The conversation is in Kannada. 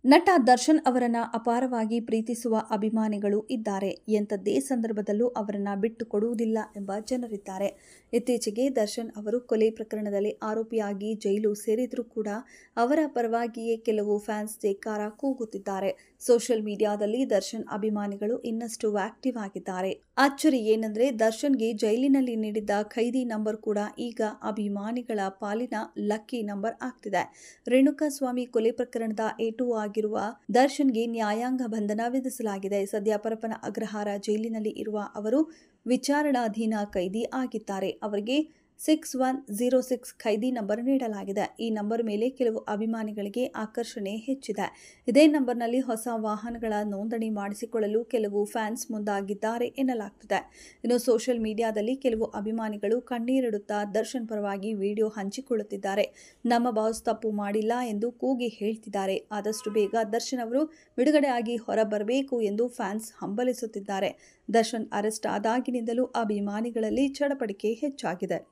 ನಟ ದರ್ಶನ್ ಅವರನ್ನ ಅಪಾರವಾಗಿ ಪ್ರೀತಿಸುವ ಅಭಿಮಾನಿಗಳು ಇದ್ದಾರೆ. ಎಂಥದ್ದೇ ಸಂದರ್ಭದಲ್ಲೂ ಅವರನ್ನ ಬಿಟ್ಟು ಕೊಡುವುದಿಲ್ಲ ಎಂಬ ಜನರಿದ್ದಾರೆ. ಇತ್ತೀಚೆಗೆ ದರ್ಶನ್ ಅವರು ಕೊಲೆ ಪ್ರಕರಣದಲ್ಲಿ ಆರೋಪಿಯಾಗಿ ಜೈಲು ಸೇರಿದ್ರೂ ಕೂಡ ಅವರ ಪರವಾಗಿಯೇ ಕೆಲವು ಫ್ಯಾನ್ಸ್ ಜೈಕಾರ ಕೂಗುತ್ತಿದ್ದಾರೆ. ಸೋಷಿಯಲ್ ಮೀಡಿಯಾದಲ್ಲಿ ದರ್ಶನ್ ಅಭಿಮಾನಿಗಳು ಇನ್ನಷ್ಟು ಆಕ್ಟಿವ್ ಆಗಿದ್ದಾರೆ. ಅಚ್ಚರಿ ಏನಂದ್ರೆ ದರ್ಶನ್ಗೆ ಜೈಲಿನಲ್ಲಿ ನೀಡಿದ್ದ ಖೈದಿ ನಂಬರ್ ಕೂಡ ಈಗ ಅಭಿಮಾನಿಗಳ ಪಾಲಿನ ಲಕ್ಕಿ ನಂಬರ್ ಆಗ್ತಿದೆ. ರೇಣುಕಾಸ್ವಾಮಿ ಕೊಲೆ ಪ್ರಕರಣದ A2 ಆಗಿರುವ ದರ್ಶನ್ಗೆ ನ್ಯಾಯಾಂಗ ಬಂಧನ ವಿಧಿಸಲಾಗಿದೆ. ಸದ್ಯ ಪರಪ್ಪನ ಅಗ್ರಹಾರ ಜೈಲಿನಲ್ಲಿ ಇರುವ ಅವರು ವಿಚಾರಣಾಧೀನ ಖೈದಿ ಆಗಿದ್ದಾರೆ. ಅವರಿಗೆ 6106 ಖೈದಿ ನಂಬರ್ ನೀಡಲಾಗಿದೆ. ಈ ನಂಬರ್ ಮೇಲೆ ಕೆಲವು ಅಭಿಮಾನಿಗಳಿಗೆ ಆಕರ್ಷಣೆ ಹೆಚ್ಚಿದೆ. ಇದೇ ನಂಬರ್ನಲ್ಲಿ ಹೊಸ ವಾಹನಗಳ ನೋಂದಣಿ ಮಾಡಿಸಿಕೊಳ್ಳಲು ಕೆಲವು ಫ್ಯಾನ್ಸ್ ಮುಂದಾಗಿದ್ದಾರೆ ಎನ್ನಲಾಗ್ತಿದೆ. ಇನ್ನು ಸೋಷಿಯಲ್ ಮೀಡಿಯಾದಲ್ಲಿ ಕೆಲವು ಅಭಿಮಾನಿಗಳು ಕಣ್ಣೀರಿಡುತ್ತಾ ದರ್ಶನ್ ಪರವಾಗಿ ವಿಡಿಯೋ ಹಂಚಿಕೊಳ್ಳುತ್ತಿದ್ದಾರೆ. ನಮ್ಮ ಬಾಸ್ ತಪ್ಪು ಮಾಡಿಲ್ಲ ಎಂದು ಕೂಗಿ ಹೇಳ್ತಿದ್ದಾರೆ. ಆದಷ್ಟು ಬೇಗ ದರ್ಶನ್ ಅವರು ಬಿಡುಗಡೆಯಾಗಿ ಹೊರಬರಬೇಕು ಎಂದು ಫ್ಯಾನ್ಸ್ ಹಂಬಲಿಸುತ್ತಿದ್ದಾರೆ. ದರ್ಶನ್ ಅರೆಸ್ಟ್ ಆದಾಗಿನಿಂದಲೂ ಅಭಿಮಾನಿಗಳಲ್ಲಿ ಚಡಪಡಿಕೆ ಹೆಚ್ಚಾಗಿದೆ.